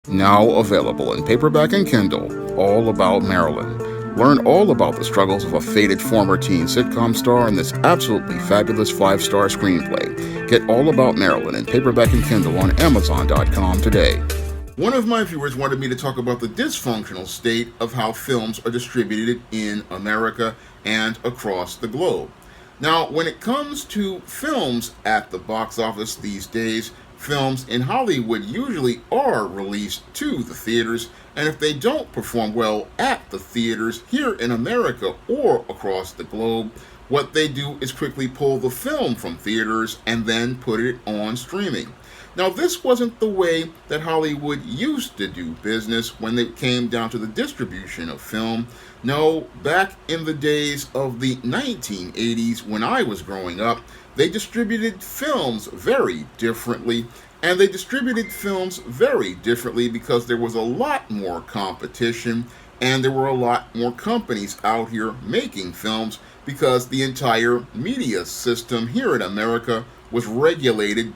Now available in paperback and Kindle, All About Marilyn. Learn all about the struggles of a faded former teen sitcom star in this absolutely fabulous 5-star screenplay. Get All About Marilyn in paperback and Kindle on Amazon.com today. One of my viewers wanted me to talk about the dysfunctional state of how films are distributed in America and across the globe. Now, when it comes to films at the box office these days, films in Hollywood usually are released to the theaters, and if they don't perform well at the theaters here in America or across the globe, what they do is quickly pull the film from theaters and then put it on streaming. Now, this wasn't the way that Hollywood used to do business when it came down to the distribution of film. No, back in the days of the 1980s, when I was growing up, they distributed films very differently, and they distributed films very differently because there was a lot more competition and there were a lot more companies out here making films because the entire media system here in America was regulated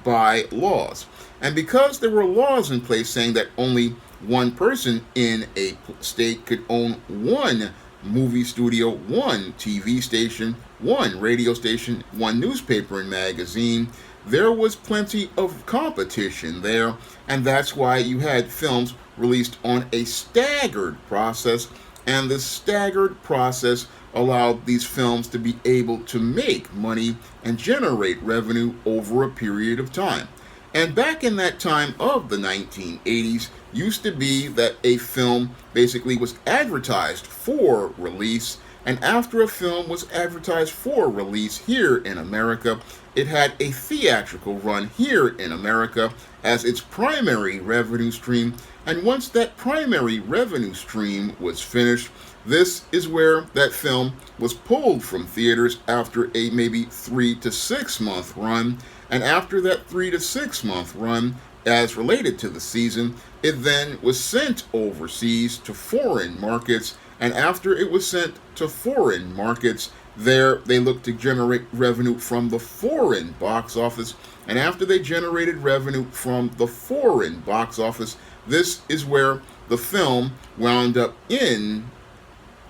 by laws. And because there were laws in place saying that only one person in a state could own one movie studio, one TV station, one radio station, one newspaper and magazine, there was plenty of competition there, and that's why you had films released on a staggered process, and the staggered process allowed these films to be able to make money and generate revenue over a period of time. And back in that time of the 1980s, used to be that a film basically was advertised for release, and after a film was advertised for release here in America, it had a theatrical run here in America as its primary revenue stream, and once that primary revenue stream was finished, this is where that film was pulled from theaters after a maybe 3 to 6 month run, and after that 3 to 6 month run, as related to the season, it then was sent overseas to foreign markets, and after it was sent to foreign markets, there they looked to generate revenue from the foreign box office, and after they generated revenue from the foreign box office, this is where the film wound up in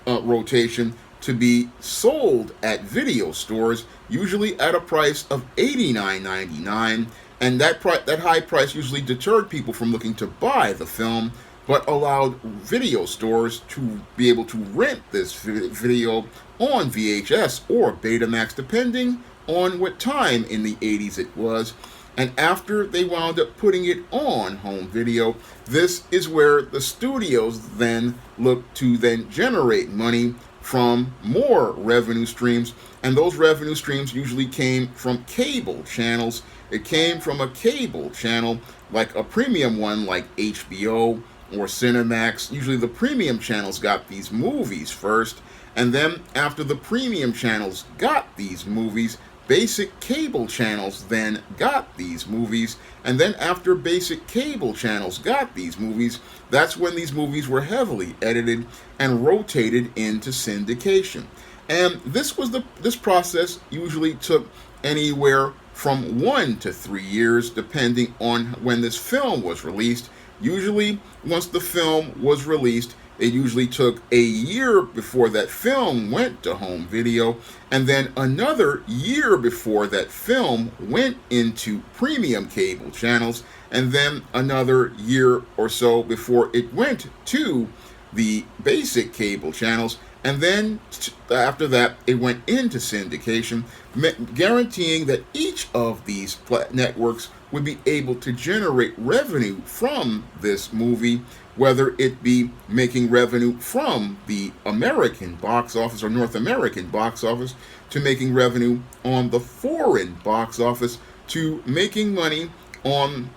rotation to be sold at video stores, usually at a price of $89.99, and that high price usually deterred people from looking to buy the film, but allowed video stores to be able to rent this video on VHS or Betamax, depending on what time in the 80s it was. And after they wound up putting it on home video, this is where the studios then looked to then generate money from more revenue streams, and those revenue streams usually came from cable channels. It came from a cable channel, like a premium one like HBO or Cinemax. Usually the premium channels got these movies first, and then after the premium channels got these movies, basic cable channels then got these movies, and then after basic cable channels got these movies, that's when these movies were heavily edited and rotated into syndication. And this process usually took anywhere from 1 to 3 years, depending on when this film was released. Usually, once the film was released, it usually took a year before that film went to home video, and then another year before that film went into premium cable channels, and then another year or so before it went to the basic cable channels, and then after that it went into syndication, guaranteeing that each of these networks would be able to generate revenue from this movie, whether it be making revenue from the American box office or North American box office, to making revenue on the foreign box office, to making money on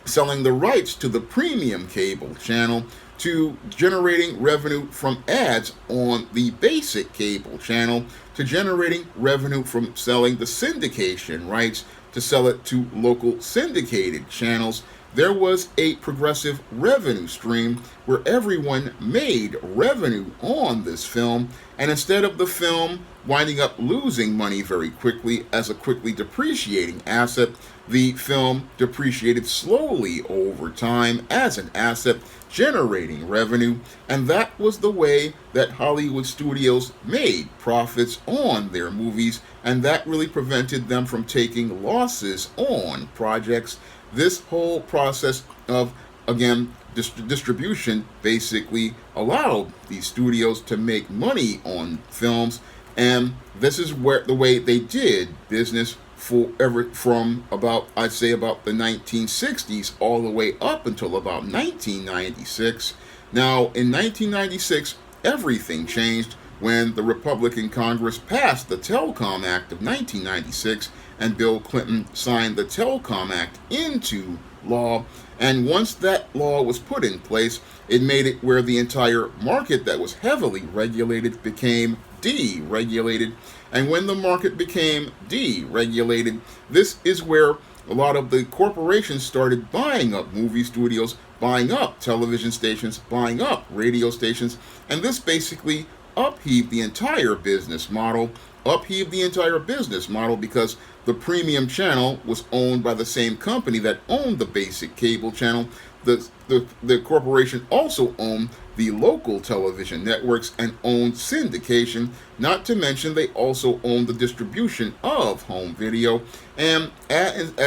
selling the rights to the premium cable channel, to generating revenue from ads on the basic cable channel, to generating revenue from selling the syndication rights to sell it to local syndicated channels. There was a progressive revenue stream where everyone made revenue on this film, and instead of the film winding up losing money very quickly as a quickly depreciating asset. The film depreciated slowly over time as an asset, generating revenue, and that was the way that Hollywood studios made profits on their movies, and that really prevented them from taking losses on projects. This whole process of, again, distribution basically allowed these studios to make money on films, and this is where the way they did business forever from about, I'd say, about the 1960s all the way up until about 1996. Now, in 1996, everything changed when the Republican Congress passed the Telecom Act of 1996 and Bill Clinton signed the Telecom Act into law. And once that law was put in place, it made it where the entire market that was heavily regulated became deregulated. And when the market became deregulated, this is where a lot of the corporations started buying up movie studios, buying up television stations, buying up radio stations, and this basically upheaved the entire business model. Because the premium channel was owned by the same company that owned the basic cable channel. The corporation also owned the local television networks and owned syndication, not to mention they also owned the distribution of home video. And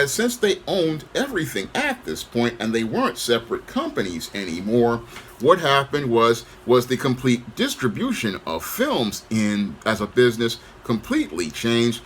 since they owned everything at this point and they weren't separate companies anymore, what happened was the complete distribution of films in as a business completely changed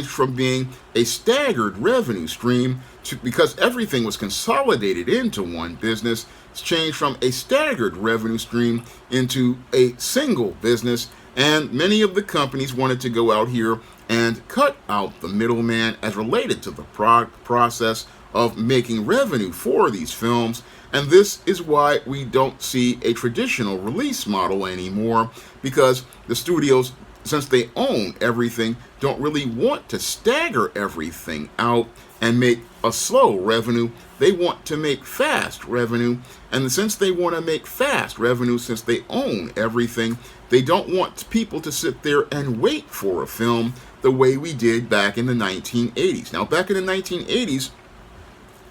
from being a staggered revenue stream to, because everything was consolidated into one business, it's changed from a staggered revenue stream into a single business. And many of the companies wanted to go out here and cut out the middleman as related to the process of making revenue for these films. And this is why we don't see a traditional release model anymore, because the studios, since they own everything, don't really want to stagger everything out and make a slow revenue. They want to make fast revenue. And since they want to make fast revenue, since they own everything, they don't want people to sit there and wait for a film the way we did back in the 1980s. Now, back in the 1980s,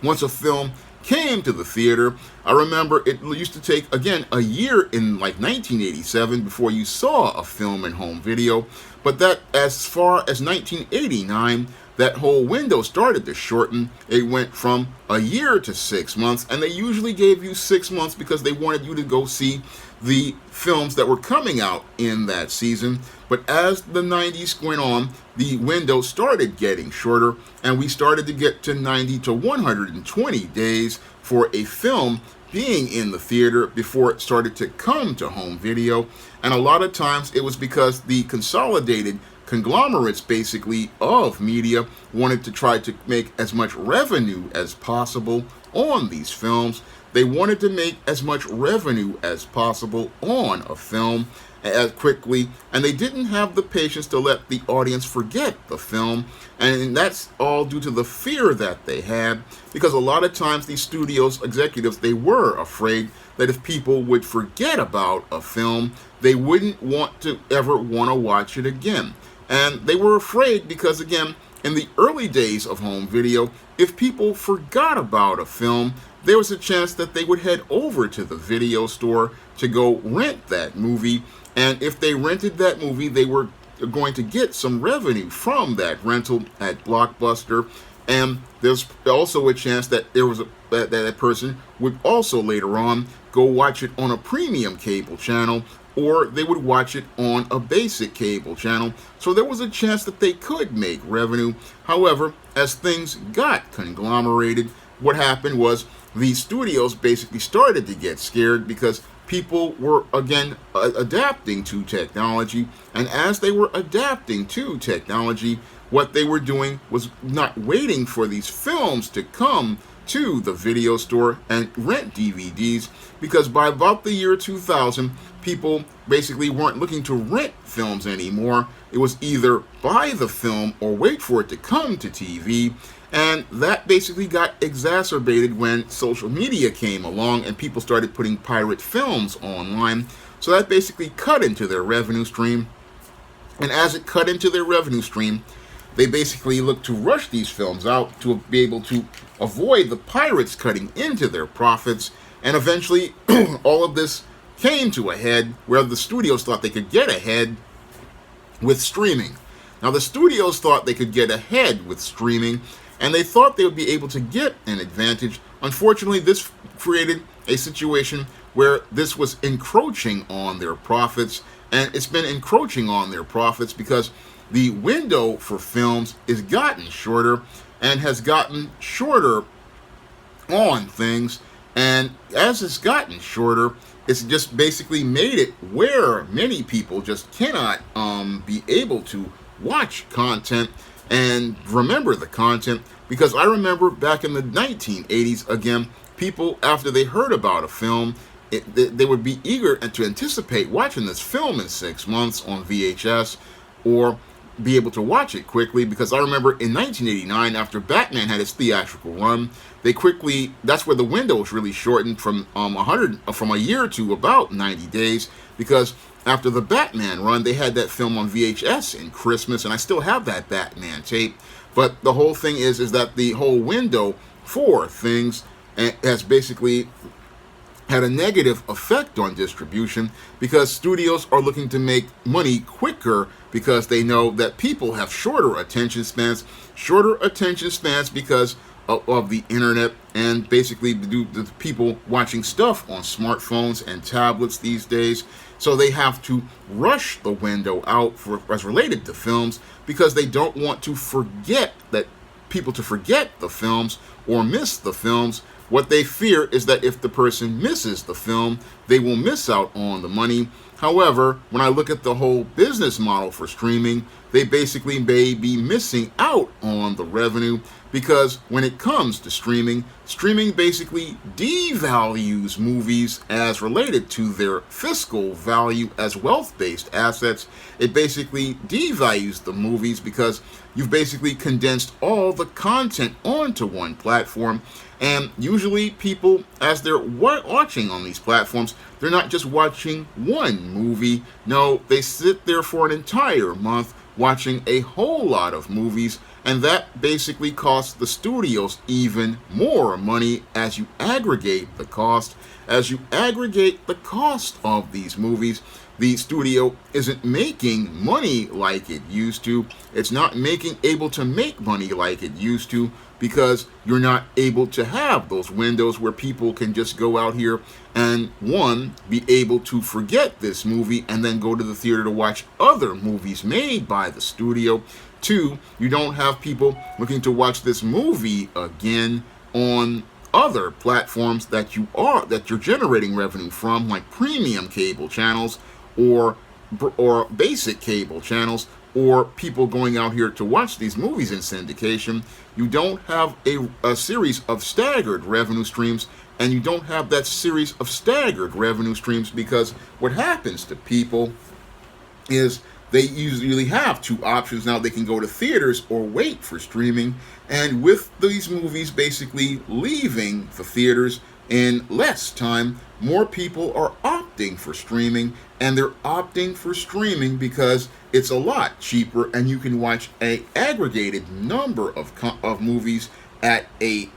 once a film came to the theater, I remember it used to take, again, a year in like 1987 before you saw a film in home video. But that, as far as 1989, that whole window started to shorten. It went from a year to 6 months, and they usually gave you 6 months because they wanted you to go see the films that were coming out in that season. But as the 90s went on, the window started getting shorter, and we started to get to 90 to 120 days for a film being in the theater before it started to come to home video. And a lot of times it was because the consolidated conglomerates basically of media wanted to try to make as much revenue as possible on these films. They wanted to make as much revenue as possible on a film as quickly, and they didn't have the patience to let the audience forget the film. And that's all due to the fear that they had, because a lot of times these studios executives, they were afraid that if people would forget about a film, they wouldn't want to watch it again. And they were afraid because, again, in the early days of home video, if people forgot about a film, there was a chance that they would head over to the video store to go rent that movie. And if they rented that movie, they were going to get some revenue from that rental at Blockbuster. And there's also a chance that that person would also later on go watch it on a premium cable channel, or they would watch it on a basic cable channel. So there was a chance that they could make revenue. However, as things got conglomerated, what happened was the studios basically started to get scared because people were, again, adapting to technology. And as they were adapting to technology, what they were doing was not waiting for these films to come to the video store and rent DVDs, because by about the year 2000, people basically weren't looking to rent films anymore. It was either buy the film or wait for it to come to TV. And that basically got exacerbated when social media came along and people started putting pirate films online. So that basically cut into their revenue stream. And as it cut into their revenue stream, they basically looked to rush these films out to be able to avoid the pirates cutting into their profits. And eventually, all of this came to a head where the studios thought they could get ahead with streaming. Now, the studios thought they could get ahead with streaming, and they thought they would be able to get an advantage. Unfortunately, this created a situation where this was encroaching on their profits, and it's been encroaching on their profits because the window for films is gotten shorter and has gotten shorter on things. And as it's gotten shorter, it's just basically made it where many people just cannot be able to watch content and remember the content. Because I remember back in the 1980s, again, people, after they heard about a film, they would be eager to anticipate watching this film in 6 months on VHS or be able to watch it quickly. Because I remember in 1989, after Batman had its theatrical run, that's where the window was really shortened from from a year to about 90 days. Because after the Batman run, they had that film on VHS in Christmas, and I still have that Batman tape. But the whole thing is that the whole window for things has basically had a negative effect on distribution because studios are looking to make money quicker because they know that people have shorter attention spans because of the internet and basically the people watching stuff on smartphones and tablets these days. So they have to rush the window out as related to films because they don't want to forget the films or miss the films. What they fear is that if the person misses the film, they will miss out on the money. However, when I look at the whole business model for streaming, they basically may be missing out on the revenue because when it comes to streaming basically devalues movies as related to their fiscal value as wealth-based assets. It basically devalues the movies because you've basically condensed all the content onto one platform. And usually people, as they're watching on these platforms, they're not just watching one movie. No, they sit there for an entire month watching a whole lot of movies, and that basically costs the studios even more money as you aggregate the cost. As you aggregate the cost of these movies, the studio isn't making money like it used to. It's not able to make money like it used to because you're not able to have those windows where people can just go out here and, one, be able to forget this movie and then go to the theater to watch other movies made by the studio. Two, you don't have people looking to watch this movie again on other platforms that you're generating revenue from, like premium cable channels or basic cable channels, or people going out here to watch these movies in syndication. You don't have a series of staggered revenue streams, and you don't have that series of staggered revenue streams because what happens to people is they usually have two options. Now they can go to theaters or wait for streaming, and with these movies basically leaving the theaters in less time, more people are opting for streaming, and they're opting for streaming because it's a lot cheaper and you can watch a aggregated number of movies at a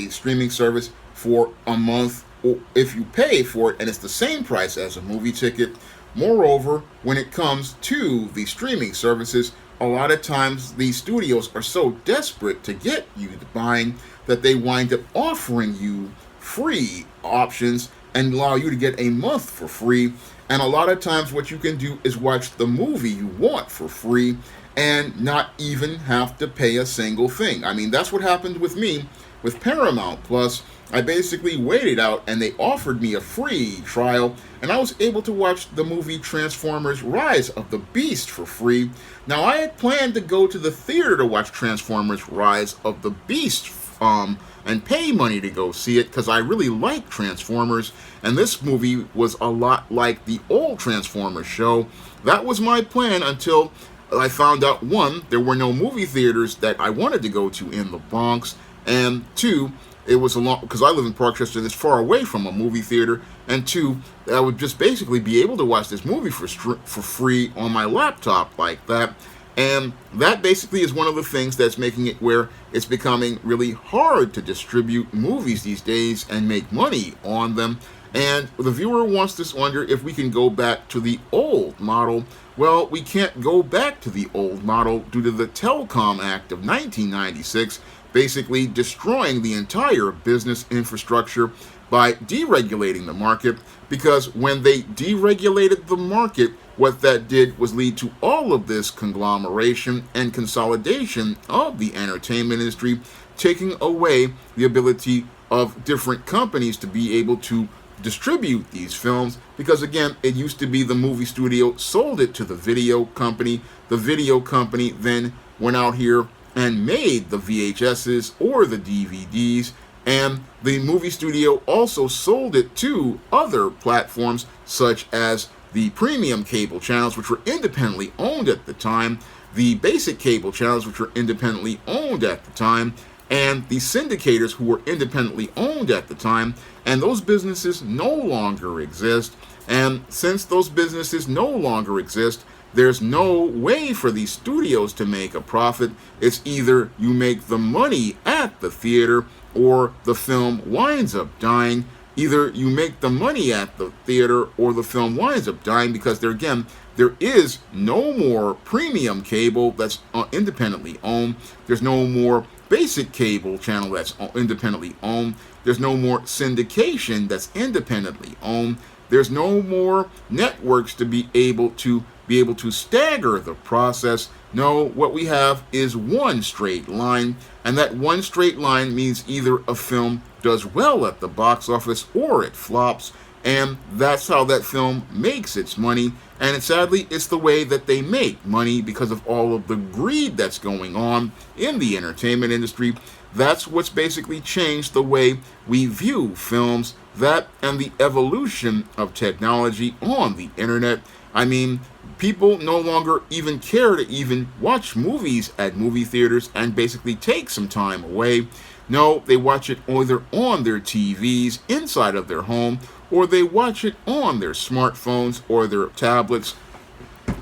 streaming service for a month, or if you pay for it and it's the same price as a movie ticket. Moreover, when it comes to the streaming services, a lot of times these studios are so desperate to get you to buying that they wind up offering you free options and allow you to get a month for free. And a lot of times what you can do is watch the movie you want for free and not even have to pay a single thing. I mean, that's what happened with me with Paramount Plus. I basically waited out and they offered me a free trial, and I was able to watch the movie Transformers Rise of the Beast for free. Now, I had planned to go to the theater to watch Transformers Rise of the Beast and pay money to go see it because I really like Transformers, and this movie was a lot like the old Transformers show. That was my plan until I found out, one, there were no movie theaters that I wanted to go to in the Bronx, and two, it was a long, because I live in Parkchester, that's far away from a movie theater, and two, I would just basically be able to watch this movie for free on my laptop like that. And that basically is one of the things that's making it where it's becoming really hard to distribute movies these days and make money on them. And the viewer wants to wonder if we can go back to the old model. Well, we can't go back to the old model due to the Telecom Act of 1996, basically destroying the entire business infrastructure by deregulating the market, because when they deregulated the market, what that did was lead to all of this conglomeration and consolidation of the entertainment industry, taking away the ability of different companies to be able to distribute these films, because again, it used to be the movie studio sold it to the video company then went out here and made the VHSs or the DVDs, and the movie studio also sold it to other platforms such as the premium cable channels, which were independently owned at the time, the basic cable channels, which were independently owned at the time, and the syndicators, who were independently owned at the time. And those businesses no longer exist. And since those businesses no longer exist, there's no way for these studios to make a profit. It's either you make the money at the theater or the film winds up dying. Either you make the money at the theater or the film winds up dying, because there is no more premium cable that's independently owned. There's no more basic cable channel that's independently owned. There's no more syndication that's independently owned. There's no more networks to be able to stagger the process. No, what we have is one straight line, and that one straight line means either a film does well at the box office or it flops, and that's how that film makes its money. And sadly, it's the way that they make money because of all of the greed that's going on in the entertainment industry. That's what's basically changed the way we view films, that and the evolution of technology on the internet. I mean, people no longer even care to even watch movies at movie theaters and basically take some time away. No, they watch it either on their TVs inside of their home, or they watch it on their smartphones or their tablets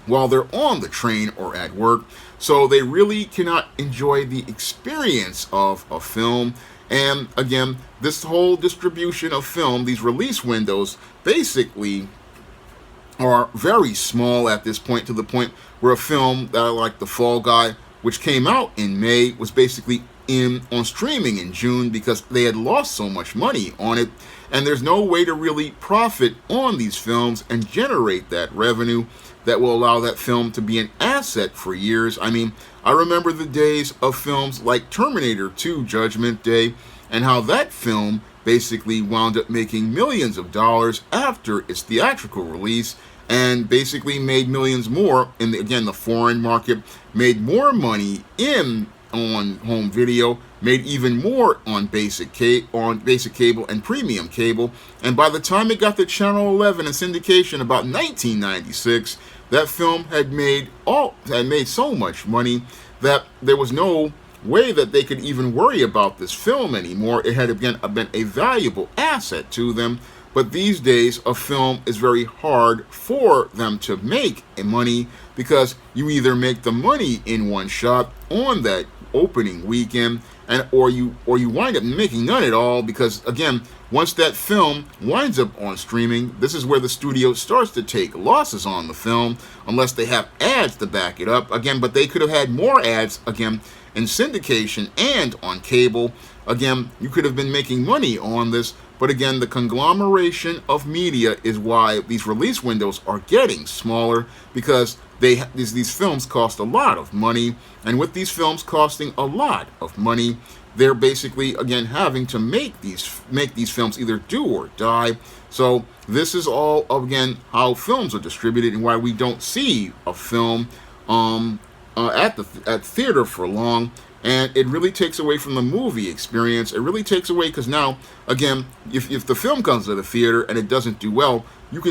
while they're on the train or at work. So they really cannot enjoy the experience of a film. And again, this whole distribution of film, these release windows, basically are very small at this point, to the point where a film that I like, The Fall Guy, which came out in May, was basically on streaming in June because they had lost so much money on it, and there's no way to really profit on these films and generate that revenue that will allow that film to be an asset for years. I mean, I remember the days of films like Terminator 2 Judgment Day, and how that film basically wound up making millions of dollars after its theatrical release, and basically made millions more in the foreign market, made more money on home video, made even more on basic cable and premium cable. And by the time it got to Channel 11 and syndication about 1996, that film had made so much money that there was no way that they could even worry about this film anymore. It had again been a valuable asset to them. But these days, a film is very hard for them to make money, because you either make the money in one shot on that opening weekend, or you wind up making none at all, because again, once that film winds up on streaming, this is where the studio starts to take losses on the film, unless they have ads to back it up. Again, but they could have had more ads again in syndication and on cable. Again, you could have been making money on this. But again, the conglomeration of media is why these release windows are getting smaller, because these films cost a lot of money, and with these films costing a lot of money, they're basically again having to make these films either do or die. So this is all again how films are distributed, and why we don't see a film at theater for long. And it really takes away from the movie experience. It really takes away, because now, again, if the film comes to the theater and it doesn't do well, you're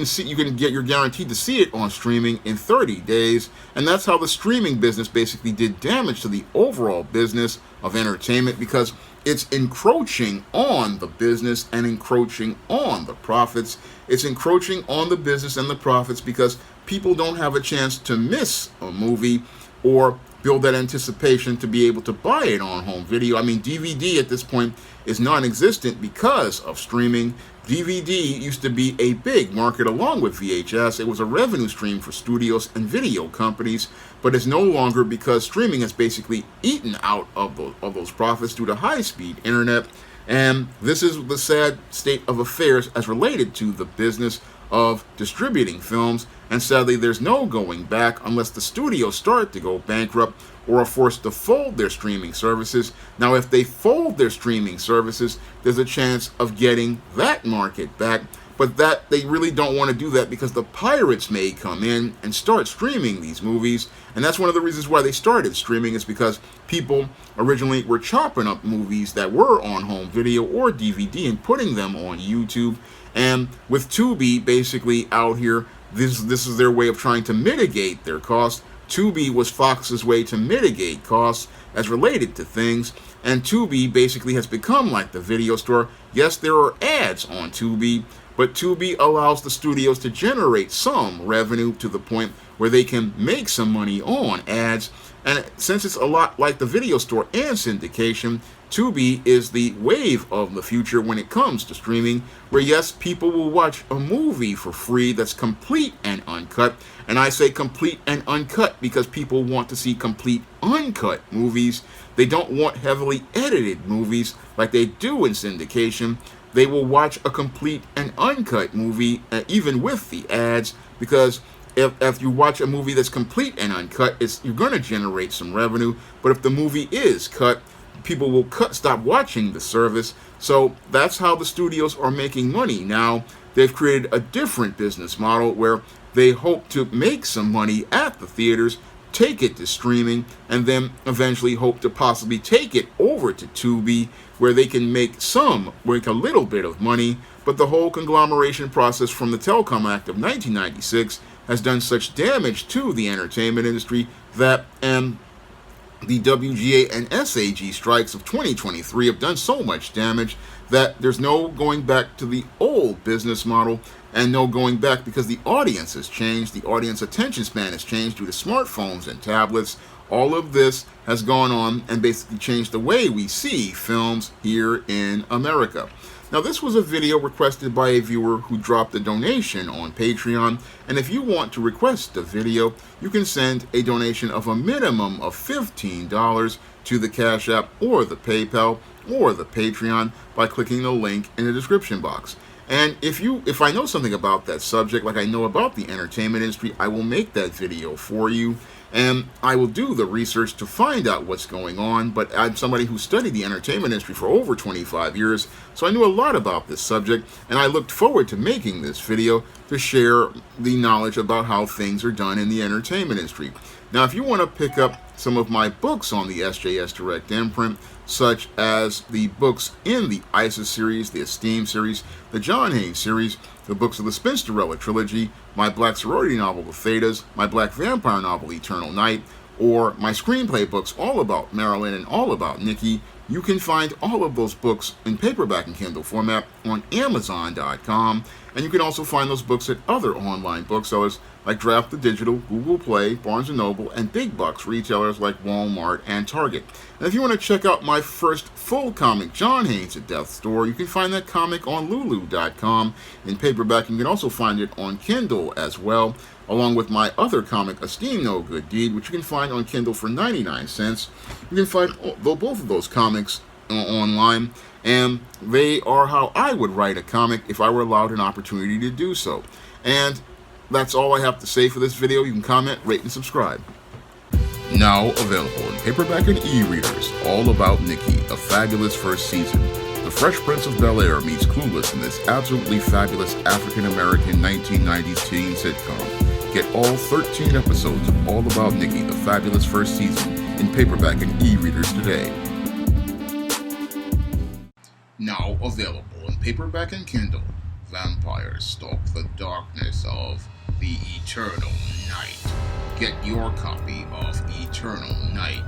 guaranteed to see it on streaming in 30 days. And that's how the streaming business basically did damage to the overall business of entertainment, because it's encroaching on the business and encroaching on the profits. It's encroaching on the business and the profits because people don't have a chance to miss a movie or build that anticipation to be able to buy it on home video. I mean, DVD at this point is non-existent because of streaming. DVD used to be a big market along with VHS. It was a revenue stream for studios and video companies, but it's no longer because streaming has basically eaten out of those profits due to high-speed internet. And this is the sad state of affairs as related to the business of distributing films, and sadly there's no going back unless the studios start to go bankrupt or are forced to fold their streaming services. Now, if they fold their streaming services, there's a chance of getting that market back, but that they really don't want to do that because the pirates may come in and start streaming these movies, and that's one of the reasons why they started streaming, is because people originally were chopping up movies that were on home video or DVD and putting them on YouTube. And with Tubi basically out here, this is their way of trying to mitigate their costs. Tubi was Fox's way to mitigate costs as related to things, and Tubi basically has become like the video store. Yes, there are ads on Tubi, but Tubi allows the studios to generate some revenue to the point where they can make some money on ads. And since it's a lot like the video store and syndication, Tubi is the wave of the future when it comes to streaming, where yes, people will watch a movie for free that's complete and uncut. And I say complete and uncut because people want to see complete uncut movies. They don't want heavily edited movies like they do in syndication. They will watch a complete and uncut movie, even with the ads, because if you watch a movie that's complete and uncut, you're going to generate some revenue. But if the movie is cut, people will stop watching the service. So that's how the studios are making money. Now, they've created a different business model where they hope to make some money at the theaters, take it to streaming, and then eventually hope to possibly take it over to Tubi, where they can make a little bit of money. But the whole conglomeration process from the Telecom Act of 1996 has done such damage to the entertainment industry that the WGA and SAG strikes of 2023 have done so much damage that there's no going back to the old business model, and no going back because the audience has changed. The audience attention span has changed due to smartphones and tablets. All of this has gone on and basically changed the way we see films here in America. Now, this was a video requested by a viewer who dropped a donation on Patreon, and if you want to request a video, you can send a donation of a minimum of $15 to the Cash App or the PayPal or the Patreon by clicking the link in the description box. And if I know something about that subject, like I know about the entertainment industry, I will make that video for you. And I will do the research to find out what's going on, but I'm somebody who studied the entertainment industry for over 25 years, so I knew a lot about this subject, and I looked forward to making this video to share the knowledge about how things are done in the entertainment industry. Now, if you want to pick up some of my books on the SJS Direct imprint, such as the books in the ISIS series, the Esteem series, the John Haynes series, the books of the Spinsterella trilogy, my black sorority novel, The Thetas, my black vampire novel, Eternal Night, or my screenplay books all about Marilyn and all about Nikki, you can find all of those books in paperback and Kindle format on Amazon.com, and you can also find those books at other online booksellers like Draft the Digital, Google Play, Barnes & Noble, and big box retailers like Walmart and Target. And if you want to check out my first full comic, John Haynes at Death's Door, you can find that comic on Lulu.com in paperback. You can also find it on Kindle as well, along with my other comic, Esteem No Good Deed, which you can find on Kindle for 99 cents. You can find both of those comics online, and they are how I would write a comic if I were allowed an opportunity to do so. And that's all I have to say for this video. You can comment, rate, and subscribe. Now available in paperback and e-readers, all about Nikki, a fabulous first season. The Fresh Prince of Bel-Air meets Clueless in this absolutely fabulous African-American 1990s teen sitcom. Get all 13 episodes of All About Nikki, the fabulous first season, in paperback and e-readers today. Now available in paperback and Kindle, Vampires Stalk the Darkness of the Eternal Night. Get your copy of Eternal Night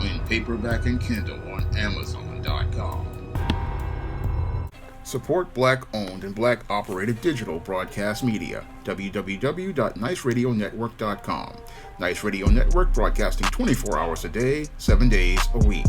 in paperback and Kindle on Amazon. NiceRadioNetwork.com. Support Black-owned and Black-operated digital broadcast media. www.NiceRadioNetwork.com. Nice Radio Network, broadcasting 24 hours a day, 7 days a week.